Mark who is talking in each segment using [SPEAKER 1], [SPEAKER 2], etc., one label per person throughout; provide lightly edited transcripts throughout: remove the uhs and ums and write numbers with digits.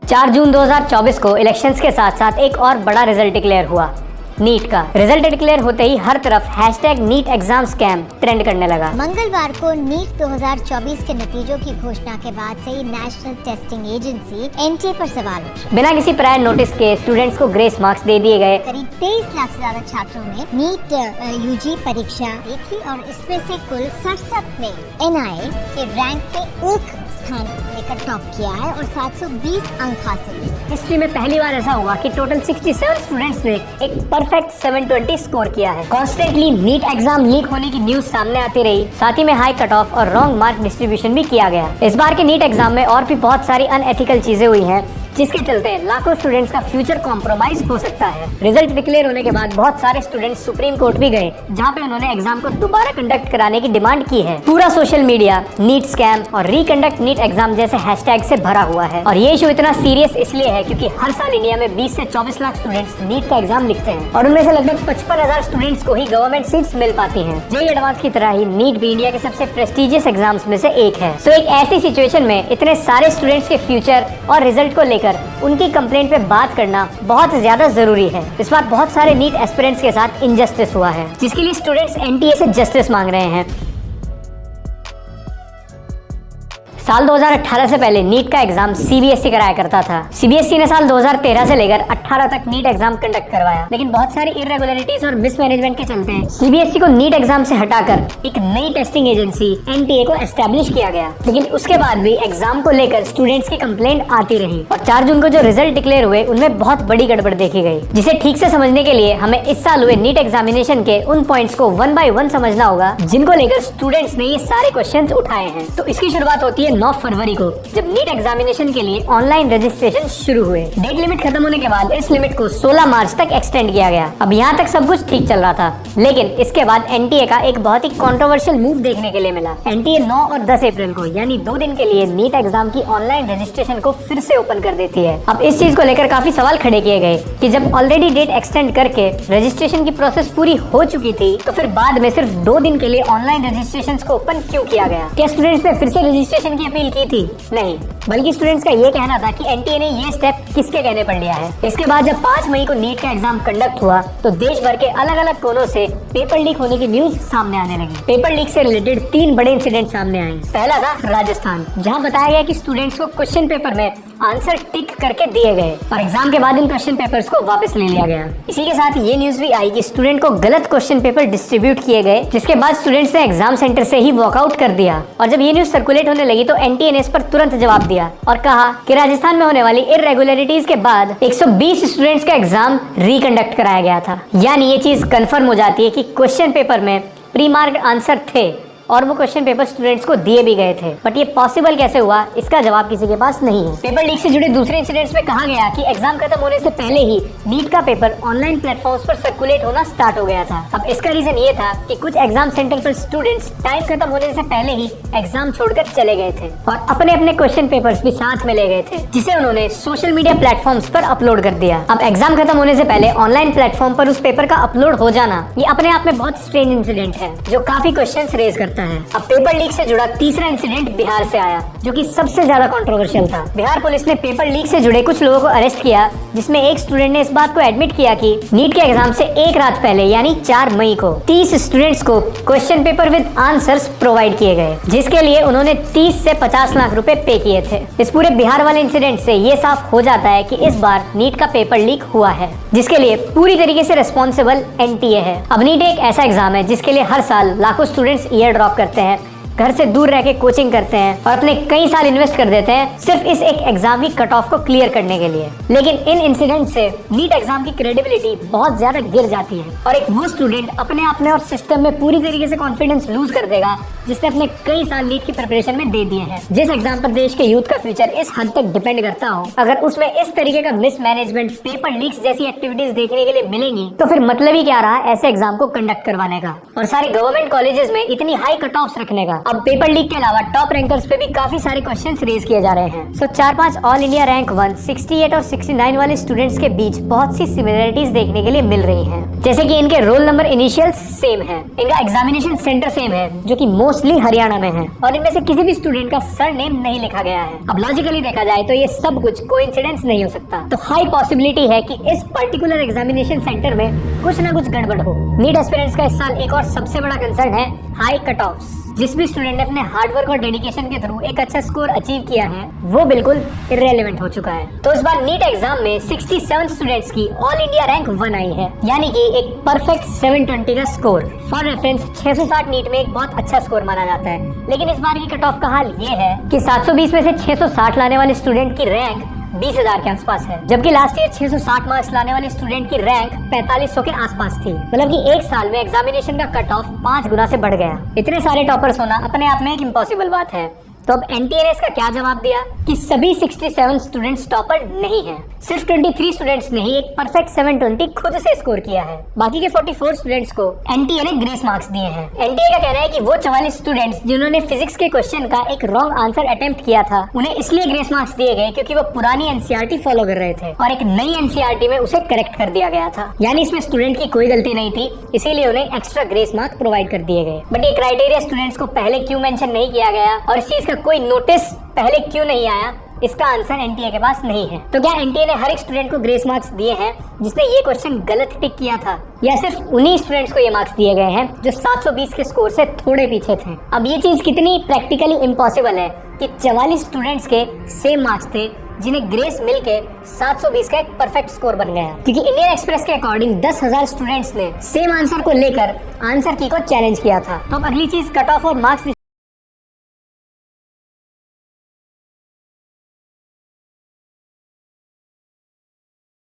[SPEAKER 1] 4 जून 2024 को इलेक्शंस के साथ साथ एक और बड़ा रिजल्ट डिक्लेयर हुआ, नीट का। रिजल्ट डिक्लेयर होते ही हर तरफ #नीट एग्जाम स्कैम ट्रेंड करने लगा।
[SPEAKER 2] मंगलवार को नीट 2024 के नतीजों की घोषणा के बाद से ही नेशनल टेस्टिंग एजेंसी एनटीए पर सवाल उठे।
[SPEAKER 1] बिना किसी प्रायर नोटिस के स्टूडेंट्स को ग्रेस मार्क्स दे दिए गए।
[SPEAKER 2] करीब 23 लाख से ज्यादा छात्रों ने नीट यूजी परीक्षा दी थी और इसमें से कुल 67 में एनआईए के रैंक पे एक स्थान लेकर टॉप किया है और 720 अंक हासिल किए।
[SPEAKER 1] हिस्ट्री में पहली बार ऐसा हुआ कि टोटल 67 स्टूडेंट्स ने एक परफेक्ट 720 स्कोर किया है। कॉन्स्टेंटली नीट एग्जाम लीक होने की न्यूज सामने आती रही, साथ ही में हाई कट ऑफ और रॉन्ग मार्क डिस्ट्रीब्यूशन भी किया गया। इस बार के नीट एग्जाम में और भी बहुत सारी अनएथिकल चीजें हुई हैं, जिसके चलते लाखों स्टूडेंट्स का फ्यूचर कॉम्प्रोमाइज हो सकता है। रिजल्ट डिक्लेयर होने के बाद बहुत सारे स्टूडेंट्स सुप्रीम कोर्ट भी गए, जहां पे उन्होंने एग्जाम को दोबारा कंडक्ट कराने की डिमांड की है। पूरा सोशल मीडिया नीट स्कैम और रिकंडक्ट नीट एग्जाम जैसे हैशटैग से भरा हुआ है। और ये इशू इतना सीरियस इसलिए है क्योंकि हर साल इंडिया में 20 से 24 लाख स्टूडेंट्स नीट का एग्जाम लिखते हैं और उनमें से लगभग 55,000 स्टूडेंट्स को ही गवर्नमेंट सीट्स मिल पाती हैं। जेईई एडवांस की तरह ही नीट भी इंडिया के सबसे प्रेस्टिजियस एग्जाम्स में से एक है। सो एक ऐसी सिचुएशन में इतने सारे स्टूडेंट्स के फ्यूचर और रिजल्ट को लेकर उनकी कंप्लेंट पे बात करना बहुत ज्यादा जरूरी है। इस बार बहुत सारे नीट एस्पिरेंट्स के साथ इनजस्टिस हुआ है, जिसके लिए स्टूडेंट्स एनटीए से जस्टिस मांग रहे हैं। साल 2018 से पहले नीट का एग्जाम सीबीएसई कराया करता था। सीबीएसई ने साल 2013 से लेकर 18 तक नीट एग्जाम कंडक्ट करवाया, लेकिन बहुत सारी इरेगुलरिटीज और मिसमैनेजमेंट के चलते सीबीएसई को नीट एग्जाम से हटाकर एक नई टेस्टिंग एजेंसी एनटीए को एस्टेब्लिश किया गया। लेकिन उसके बाद भी एग्जाम को लेकर स्टूडेंट्स की कंप्लेंट आती रही और 4 जून को जो रिजल्ट डिक्लेयर हुए उनमें बहुत बड़ी गड़बड़ देखी गई, जिसे ठीक से समझने के लिए हमें इस साल हुए नीट एग्जामिनेशन के उन पॉइंट्स को 1 बाय 1 समझना होगा, जिनको लेकर स्टूडेंट्स ने ये सारे क्वेश्चंस उठाए हैं। तो इसकी शुरुआत होती है 9 फरवरी को, जब नीट एग्जामिनेशन के लिए ऑनलाइन रजिस्ट्रेशन शुरू हुए। डेट लिमिट खत्म होने के बाद इस लिमिट को 16 मार्च तक एक्सटेंड किया गया। अब यहाँ तक सब कुछ ठीक चल रहा था, लेकिन इसके बाद एनटीए का एक बहुत ही कंट्रोवर्शियल मूव देखने के लिए मिला। एनटीए 9 और 10 अप्रैल को यानी 2 दिन के लिए नीट एग्जाम की ऑनलाइन रजिस्ट्रेशन को फिर से ओपन कर देती है। अब इस चीज को लेकर काफी सवाल खड़े किए गए कि जब ऑलरेडी डेट एक्सटेंड करके रजिस्ट्रेशन की प्रोसेस पूरी हो चुकी थी, तो फिर बाद में सिर्फ 2 दिन के लिए ऑनलाइन रजिस्ट्रेशन को ओपन क्यों किया गया? क्या स्टूडेंट्स ने फिर से रजिस्ट्रेशन की अपील की थी? नहीं, बल्कि स्टूडेंट्स का ये कहना था कि एनटीए ने ये स्टेप किसके कहने पर लिया है। इसके बाद जब 5 मई को नीट का एग्जाम कंडक्ट हुआ, तो देश भर के अलग अलग कोनों से पेपर लीक होने की न्यूज सामने आने लगी। पेपर लीक से रिलेटेड 3 बड़े इंसिडेंट सामने आए। पहला था राजस्थान, जहां बताया गया कि स्टूडेंट्स को क्वेश्चन पेपर में आंसर टिक करके दिए गए और एग्जाम के बाद इन क्वेश्चन पेपर्स को वापस ले लिया गया। इसी के साथ ये न्यूज भी आई कि स्टूडेंट को गलत क्वेश्चन पेपर डिस्ट्रीब्यूट किए गए, जिसके बाद स्टूडेंट्स ने एग्जाम सेंटर से ही वॉकआउट कर दिया। और जब ये न्यूज सर्कुलेट होने लगी तो एनटीए ने इस पर तुरंत जवाब दिया और कहा कि राजस्थान में होने वाली इरेगुलरिटीज के बाद 120 स्टूडेंट्स का एग्जाम रिकंडक्ट कराया गया था। यानी ये चीज कंफर्म हो जाती है कि क्वेश्चन पेपर में प्री मार्क्ड आंसर थे और वो क्वेश्चन पेपर स्टूडेंट्स को दिए भी गए थे। बट ये पॉसिबल कैसे हुआ, इसका जवाब किसी के पास नहीं है। पेपर लीक से जुड़े दूसरे इंसिडेंट्स में कहा गया कि एग्जाम खत्म होने से पहले ही नीट का पेपर ऑनलाइन प्लेटफॉर्म्स पर सर्कुलेट होना स्टार्ट हो गया था। अब इसका रीजन ये था कि कुछ एग्जाम सेंटर पर स्टूडेंट्स टाइम खत्म होने से पहले ही एग्जाम छोड़कर चले गए थे और अपने अपने क्वेश्चन पेपर्स भी साथ में ले गए थे, जिसे उन्होंने सोशल मीडिया प्लेटफॉर्म्स पर अपलोड कर दिया। अब एग्जाम खत्म होने से पहले ऑनलाइन प्लेटफॉर्म पर उस पेपर का अपलोड हो जाना, ये अपने आप में बहुत स्ट्रेंज इंसिडेंट है, जो काफी क्वेश्चंस रेज करता है। अब पेपर लीक से जुड़ा तीसरा इंसिडेंट बिहार से आया, जो कि सबसे ज्यादा कंट्रोवर्शियल था। बिहार पुलिस ने पेपर लीक से जुड़े कुछ लोगों को अरेस्ट किया, जिसमें एक स्टूडेंट ने इस बात को एडमिट किया कि नीट के एग्जाम से एक रात पहले यानी 4 मई को 30 स्टूडेंट्स को question paper with answers provide किए गए, जिसके लिए उन्होंने 30 से 50 लाख रुपए पे किए थे। इस पूरे बिहार वाले इंसिडेंट से ये साफ हो जाता है कि इस बार नीट का पेपर लीक हुआ है, जिसके लिए पूरी तरीके से रिस्पॉन्सिबल एनटीए है। अब नीट एक ऐसा एग्जाम है जिसके लिए हर साल लाखों स्टूडेंट्स ईयर ड्रॉप करते हैं, घर से दूर रह के कोचिंग करते हैं और अपने कई साल इन्वेस्ट कर देते हैं सिर्फ इस एक एग्जाम की कट ऑफ को क्लियर करने के लिए। लेकिन इन इंसिडेंट से नीट एग्जाम की क्रेडिबिलिटी बहुत ज्यादा गिर जाती है और एक वो स्टूडेंट अपने आप में और सिस्टम में पूरी तरीके से कॉन्फिडेंस लूज कर देगा, जिसने अपने कई साल नीट की प्रिपरेशन में दे दिए हैं। जिस एग्जाम पर देश के यूथ का फ्यूचर इस हद तक डिपेंड करता हो, अगर उसमें इस तरीके का मिसमैनेजमेंट, पेपर लीक्स जैसी एक्टिविटीज देखने के लिए मिलेंगी, तो फिर मतलब ही क्या रहा ऐसे एग्जाम को कंडक्ट करवाने का और सारे गवर्नमेंट कॉलेजेस में इतनी हाई कट ऑफ्स रखने का। अब पेपर लीक के अलावा टॉप रैंकर्स पे भी काफी सारे क्वेश्चंस रेज किए जा रहे हैं। सो 4-5 ऑल इंडिया रैंक 1, 68 और 69 वाले स्टूडेंट्स के बीच बहुत सी सिमिलरिटीज देखने के लिए मिल रही हैं। जैसे कि इनके रोल नंबर इनिशियल्स सेम है, इनका एग्जामिनेशन सेंटर सेम है जो कि मोस्टली हरियाणा में है, और इनमें से किसी भी स्टूडेंट का सरनेम नहीं लिखा गया है। अब लॉजिकली देखा जाए तो ये सब कुछ कोइंसिडेंस नहीं हो सकता, तो हाई पॉसिबिलिटी है कि इस पर्टिकुलर एग्जामिनेशन सेंटर में कुछ ना कुछ गड़बड़ हो। नीट एस्पिरेंट्स का इस साल एक और सबसे बड़ा कंसर्न है हाई कट ऑफ्स। जिस भी स्टूडेंट ने अपने हार्डवर्क और डेडिकेशन के थ्रू एक अच्छा स्कोर अचीव किया है वो बिल्कुल इररेलेवेंट हो चुका है। तो इस बार नीट एग्जाम में 67 स्टूडेंट्स की ऑल इंडिया रैंक 1 आई है, यानी कि एक परफेक्ट 720 का स्कोर। फॉर रेफरेंस 660 नीट में एक बहुत अच्छा स्कोर माना जाता है, लेकिन इस बार की कट ऑफ का हाल ये है कि 720 में से 660 लाने वाले स्टूडेंट की रैंक 20,000 के आसपास है, जबकि लास्ट ईयर 660 मार्क्स लाने वाले स्टूडेंट की रैंक 4500 के आसपास थी। मतलब कि एक साल में एग्जामिनेशन का कट ऑफ 5 गुना से बढ़ गया। इतने सारे टॉपर्स होना अपने आप में एक इम्पॉसिबल बात है। तो अब एनटीए ने इसका क्या जवाब दिया कि सभी 67 स्टूडेंट्स टॉपर नहीं हैं। सिर्फ 23 स्टूडेंट्स ने ही एक परफेक्ट 720 खुद से स्कोर किया है। बाकी के 44 स्टूडेंट्स को एनटीए ने ग्रेस मार्क्स दिए हैं। एनटीए का कहना है कि वो 44 स्टूडेंट्स जिन्होंने फिजिक्स के क्वेश्चन का एक रॉन्ग आंसर अटेम्प्ट किया था उन्हें इसलिए ग्रेस मार्क्स दिए गए क्योंकि वो पुरानी एनसीईआरटी फॉलो कर रहे थे और एक नई एनसीईआरटी में उसे करेक्ट कर दिया गया था। यानी इसमें स्टूडेंट की कोई गलती नहीं थी, इसीलिए उन्हें एक्स्ट्रा ग्रेस मार्क्स प्रोवाइड कर दिए गए। बट ये क्राइटेरिया स्टूडेंट्स को पहले क्यों मेंशन नहीं किया गया और इस चीज का कोई नोटिस पहले क्यों नहीं आया, इसका आंसर एनटीए के पास नहीं है। तो क्या एनटीए ने हर एक स्टूडेंट को ग्रेस मार्क्स दिए हैं जिसने ये क्वेश्चन गलत टिक किया था, या सिर्फ उन्हीं स्टूडेंट्स को ये मार्क्स दिए गए हैं जो 720 के स्कोर से थोड़े पीछे थे? अब ये चीज कितनी प्रैक्टिकली इम्पॉसिबल है कि 44 स्टूडेंट्स के सेम मार्क्स थे जिन्हें ग्रेस मिलके 720 का एक परफेक्ट स्कोर बन गया, क्योंकि इंडियन एक्सप्रेस के अकॉर्डिंग 10,000 स्टूडेंट्स ने सेम आंसर को लेकर आंसर की को चैलेंज किया था। तो अब अगली चीज कट ऑफ और मार्क्स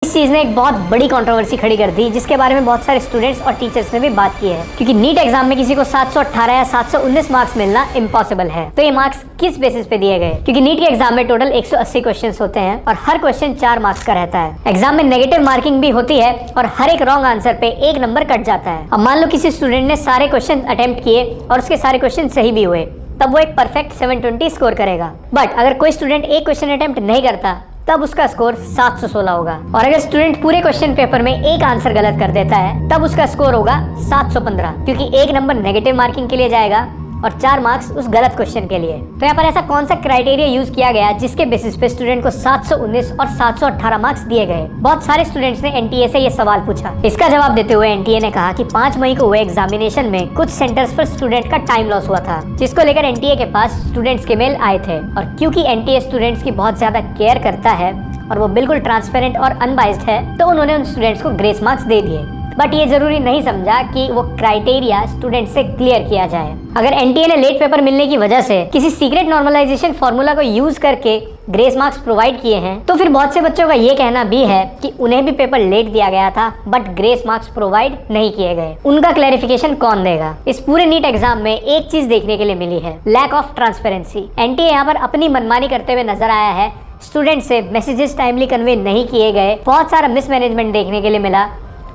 [SPEAKER 1] इस चीज ने एक बहुत बड़ी कंट्रोवर्सी खड़ी कर दी, जिसके बारे में बहुत सारे स्टूडेंट्स और टीचर्स ने भी बात की है। क्योंकि नीट एग्जाम में किसी को 718 या 719 मार्क्स मिलना इम्पॉसिबल है। तो ये मार्क्स किस बेसिस पे दिए गए? क्योंकि नीट के एग्जाम में टोटल 180 क्वेश्चंस होते हैं और हर क्वेश्चन 4 मार्क्स का रहता है। एग्जाम में नेगेटिव मार्किंग भी होती है और हर एक रॉन्ग आंसर पे 1 नंबर कट जाता है। अब मान लो किसी स्टूडेंट ने सारे क्वेश्चन अटेम्प्ट किए और उसके सारे क्वेश्चन सही भी हुए, तब वो एक परफेक्ट 720 स्कोर करेगा। बट अगर कोई स्टूडेंट एक क्वेश्चन अटेम्प्ट नहीं करता तब उसका स्कोर 716 होगा, और अगर स्टूडेंट पूरे क्वेश्चन पेपर में एक आंसर गलत कर देता है तब उसका स्कोर होगा 715, क्योंकि 1 नंबर नेगेटिव मार्किंग के लिए जाएगा और 4 मार्क्स उस गलत क्वेश्चन के लिए। तो यहाँ पर ऐसा कौन सा क्राइटेरिया यूज किया गया जिसके बेसिस पे स्टूडेंट को 719 और 718 मार्क्स दिए गए? बहुत सारे स्टूडेंट्स ने एनटीए से ये सवाल पूछा। इसका जवाब देते हुए एनटीए ने कहा कि 5 मई को हुए एग्जामिनेशन में कुछ सेंटर्स पर स्टूडेंट का टाइम लॉस हुआ था, जिसको लेकर एनटीए के पास स्टूडेंट्स के मेल आए थे, और क्योंकि एनटीए स्टूडेंट्स की बहुत ज्यादा केयर करता है और वो बिल्कुल ट्रांसपेरेंट और अनबाइस्ड है, तो उन्होंने उन स्टूडेंट्स को ग्रेस मार्क्स दे दिए। बट ये जरूरी नहीं समझा कि वो क्राइटेरिया स्टूडेंट से क्लियर किया जाए। अगर एनटीए ने लेट पेपर मिलने की वजह से किसी सीक्रेट नॉर्मलाइजेशन फॉर्मूला को यूज करके ग्रेस मार्क्स प्रोवाइड किए हैं, तो फिर बहुत से बच्चों का ये कहना भी है कि उन्हें भी पेपर लेट दिया गया था बट ग्रेस मार्क्स प्रोवाइड नहीं किए गए। उनका क्लैरिफिकेशन कौन देगा? इस पूरे नीट एग्जाम में एक चीज देखने के लिए मिली है, लैक ऑफ ट्रांसपेरेंसी। एनटीए यहाँ पर अपनी मनमानी करते हुए नजर आया है, स्टूडेंट से मैसेजेस टाइमली कन्वे नहीं किए गए, बहुत सारा मिसमैनेजमेंट देखने के लिए मिला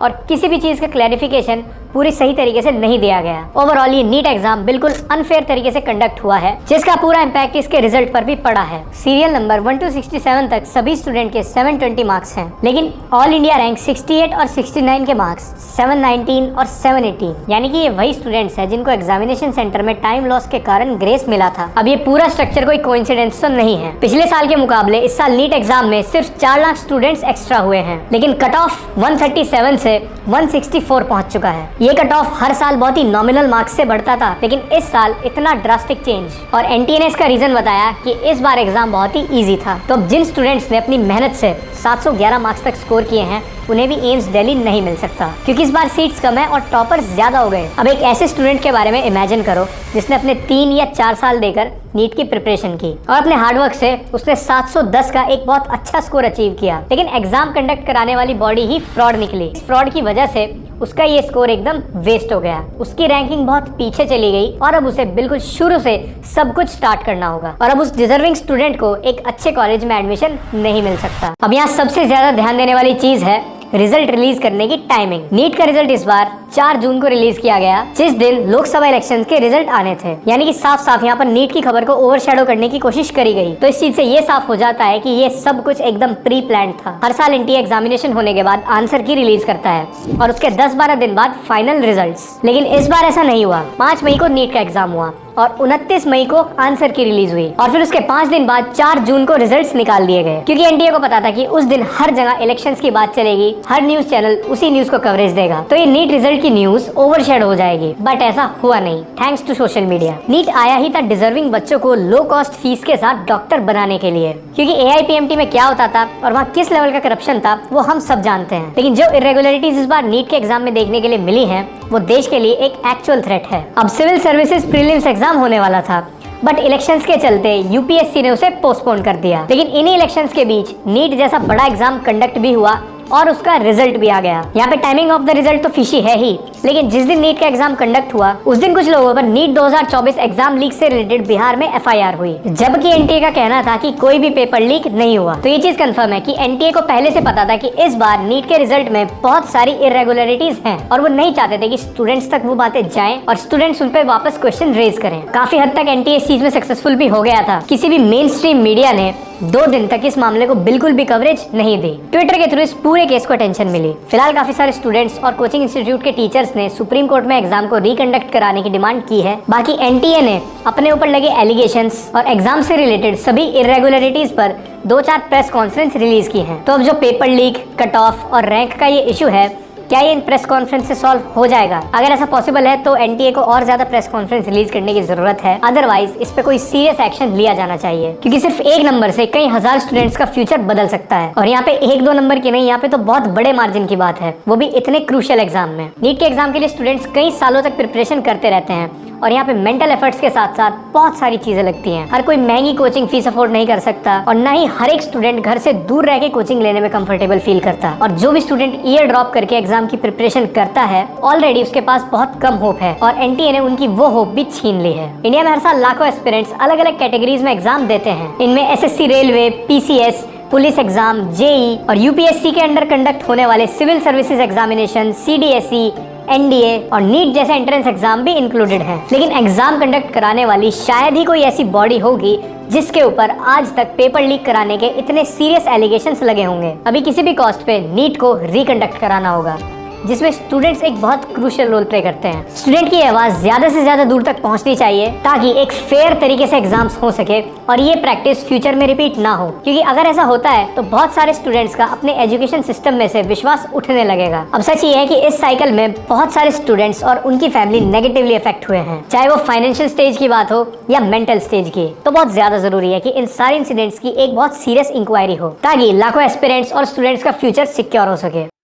[SPEAKER 1] और किसी भी चीज का क्लैरिफिकेशन पूरी सही तरीके से नहीं दिया गया। ओवरऑल ये नीट एग्जाम बिल्कुल अनफेयर तरीके से कंडक्ट हुआ है, जिसका पूरा इम्पैक्ट इसके रिजल्ट पर भी पड़ा है। सीरियल नंबर 1 to 67 तक सभी स्टूडेंट के 720 मार्क्स हैं, लेकिन ऑल इंडिया रैंक 68 और 69 के मार्क्स 719 और 718, यानी कि ये वही स्टूडेंट्स हैं जिनको एग्जामिनेशन सेंटर में टाइम लॉस के कारण ग्रेस मिला था। अब ये पूरा स्ट्रक्चर कोई कोइंसिडेंस तो नहीं है। पिछले साल के मुकाबले इस साल नीट एग्जाम में सिर्फ 4 लाख स्टूडेंट्स एक्स्ट्रा हुए हैं, लेकिन कट ऑफ 137 से 164 पहुंच चुका है। ये कट ऑफ हर साल बहुत ही नॉमिनल मार्क्स से बढ़ता था, लेकिन इस साल इतना ड्रास्टिक चेंज। और एनटीए ने इसका रीजन बताया कि इस बार एग्जाम बहुत ही इजी था। तो अब जिन स्टूडेंट्स ने अपनी मेहनत से 711 मार्क्स तक स्कोर किए हैं उन्हें भी एम्स दिल्ली नहीं मिल सकता, क्योंकि इस बार सीट्स कम है और टॉपर्स ज्यादा हो गए। अब एक ऐसे स्टूडेंट के बारे में इमेजिन करो जिसने अपने 3 या 4 साल देकर नीट की प्रिपरेशन की और अपने हार्डवर्क से उसने 710 का एक बहुत अच्छा स्कोर अचीव किया, लेकिन एग्जाम कंडक्ट कराने वाली बॉडी ही फ्रॉड निकली। इस फ्रॉड की वजह से उसका ये स्कोर एकदम वेस्ट हो गया, उसकी रैंकिंग बहुत पीछे चली गई और अब उसे बिल्कुल शुरू से सब कुछ स्टार्ट करना होगा और अब उस डिजर्विंग स्टूडेंट को एक अच्छे कॉलेज में एडमिशन नहीं मिल सकता। अब यहाँ सबसे ज्यादा ध्यान देने वाली चीज है रिजल्ट रिलीज करने की टाइमिंग। नीट का रिजल्ट इस बार 4 जून को रिलीज किया गया, जिस दिन लोकसभा इलेक्शंस के रिजल्ट आने थे। यानी कि साफ साफ यहाँ पर नीट की खबर को ओवरशैडो करने की कोशिश करी गई। तो इस चीज से ये साफ हो जाता है कि ये सब कुछ एकदम प्री प्लान था। हर साल एनटीए एग्जामिनेशन होने के बाद आंसर की रिलीज करता है और उसके 10-12 दिन बाद फाइनल रिजल्ट्स। लेकिन इस बार ऐसा नहीं हुआ। 5 मई को नीट का एग्जाम हुआ और 29 मई को आंसर की रिलीज हुई और फिर उसके 5 दिन बाद 4 जून को रिजल्ट्स निकाल दिए गए, क्योंकि एनटीए को पता था कि उस दिन हर जगह इलेक्शंस की बात चलेगी, हर न्यूज चैनल उसी न्यूज को कवरेज देगा, तो ये नीट रिजल्ट की न्यूज ओवरशैडो हो जाएगी। बट ऐसा हुआ नहीं, thanks to social media. NEET आया ही था डिजर्विंग बच्चों को लो कॉस्ट फीस के साथ डॉक्टर बनाने के लिए, क्योंकि एआईपीएमटी में क्या होता था और वहाँ किस लेवल का करप्शन था वो हम सब जानते हैं। लेकिन जो इरेगुलरिटीज इस बार नीट के एग्जाम में देखने के लिए मिली है वो देश के लिए एक एक्चुअल थ्रेट है। अब सिविल सर्विसेज प्रीलिम्स एग्जाम होने वाला था, बट इलेक्शंस के चलते यूपीएससी ने उसे पोस्टपोन कर दिया। लेकिन इन्हीं इलेक्शंस के बीच नीट जैसा बड़ा एग्जाम कंडक्ट भी हुआ और उसका रिजल्ट भी आ गया। यहाँ पे टाइमिंग ऑफ द रिजल्ट तो फिशी है ही, लेकिन जिस दिन नीट का एग्जाम कंडक्ट हुआ उस दिन कुछ लोगों पर नीट 2024 एग्जाम लीक से रिलेटेड बिहार में एफआईआर हुई, जबकि एनटीए का कहना था कि कोई भी पेपर लीक नहीं हुआ। तो ये चीज कंफर्म है कि एनटीए को पहले से पता था कि इस बार नीट के रिजल्ट में बहुत सारी इरेगुलरिटीज हैं और वो नहीं चाहते थे कि स्टूडेंट्स तक वो बातें जाएं और स्टूडेंट्स उन पे वापस क्वेश्चन रेज करें। काफी हद तक एनटीए इस चीज में सक्सेसफुल भी हो गया था। किसी भी मेन स्ट्रीम मीडिया ने 2 दिन तक इस मामले को बिल्कुल भी कवरेज नहीं दी। ट्विटर के थ्रू इस पूरे केस को अटेंशन मिली। फिलहाल काफी सारे स्टूडेंट्स और कोचिंग इंस्टीट्यूट के टीचर्स ने सुप्रीम कोर्ट में एग्जाम को रिकंडक्ट कराने की डिमांड की है। बाकी एनटीए ने अपने ऊपर लगे एलिगेशंस और एग्जाम से रिलेटेड सभी इरेगुलरिटीज पर 2-4 प्रेस कॉन्फ्रेंस रिलीज की हैं। तो अब जो पेपर लीक, कट ऑफ और रैंक का ये इशू है, क्या ये इन प्रेस कॉन्फ्रेंस से सॉल्व हो जाएगा? अगर ऐसा पॉसिबल है तो एनटीए को और ज्यादा प्रेस कॉन्फ्रेंस रिलीज करने की जरूरत है। अदरवाइज इस पे कोई सीरियस एक्शन लिया जाना चाहिए, क्योंकि सिर्फ एक नंबर से कई हजार स्टूडेंट्स का फ्यूचर बदल सकता है। और यहाँ पे 1-2 नंबर की नहीं, यहाँ पे तो बहुत बड़े मार्जिन की बात है, वो भी इतने क्रूशियल एग्जाम में। नीट के एग्जाम के लिए स्टूडेंट्स कई सालों तक प्रिपरेशन करते रहते हैं और यहाँ पे मेंटल एफर्ट्स के साथ साथ बहुत सारी चीजें लगती हैं। हर कोई महंगी कोचिंग फीस अफोर्ड नहीं कर सकता और ना ही हर एक स्टूडेंट घर से दूर रह के कोचिंग लेने में कंफर्टेबल फील करता। और जो भी स्टूडेंट ईयर ड्रॉप करके एग्जाम की प्रिपरेशन करता है, ऑलरेडी उसके पास बहुत कम होप है और एनटीए ने उनकी वो होप भी छीन ली है। इंडिया में हर साल लाखों एस्पिरेंट्स अलग अलग कैटेगरीज में एग्जाम देते हैं। इनमें SSC, railway, PCS, police exam, JE और यूपीएससी के अंडर कंडक्ट होने वाले civil services examination, CDSE, NDA और नीट जैसे एंट्रेंस एग्जाम भी इंक्लूडेड हैं। लेकिन एग्जाम कंडक्ट कराने वाली शायद ही कोई ऐसी बॉडी होगी जिसके ऊपर आज तक पेपर लीक कराने के इतने सीरियस एलिगेशंस लगे होंगे। अभी किसी भी कॉस्ट पे नीट को रिकंडक्ट कराना होगा, जिसमें स्टूडेंट्स एक बहुत क्रूशियल रोल प्ले करते हैं। स्टूडेंट की आवाज ज्यादा से ज्यादा दूर तक पहुंचनी चाहिए ताकि एक फेयर तरीके से एग्जाम्स हो सके और ये प्रैक्टिस फ्यूचर में रिपीट ना हो, क्योंकि अगर ऐसा होता है तो बहुत सारे स्टूडेंट्स का अपने एजुकेशन सिस्टम में से विश्वास उठने लगेगा। अब सच ये है कि इस साइकिल में बहुत सारे स्टूडेंट्स और उनकी फैमिली नेगेटिवली इफेक्ट हुए हैं, चाहे वो फाइनेंशियल स्टेज की बात हो या मेंटल स्टेज की। तो बहुत ज्यादा जरूरी है कि इन सारे इंसिडेंट्स की एक बहुत सीरियस इंक्वायरी हो ताकि लाखों एस्पिरेंट्स और स्टूडेंट्स का फ्यूचर सिक्योर हो सके।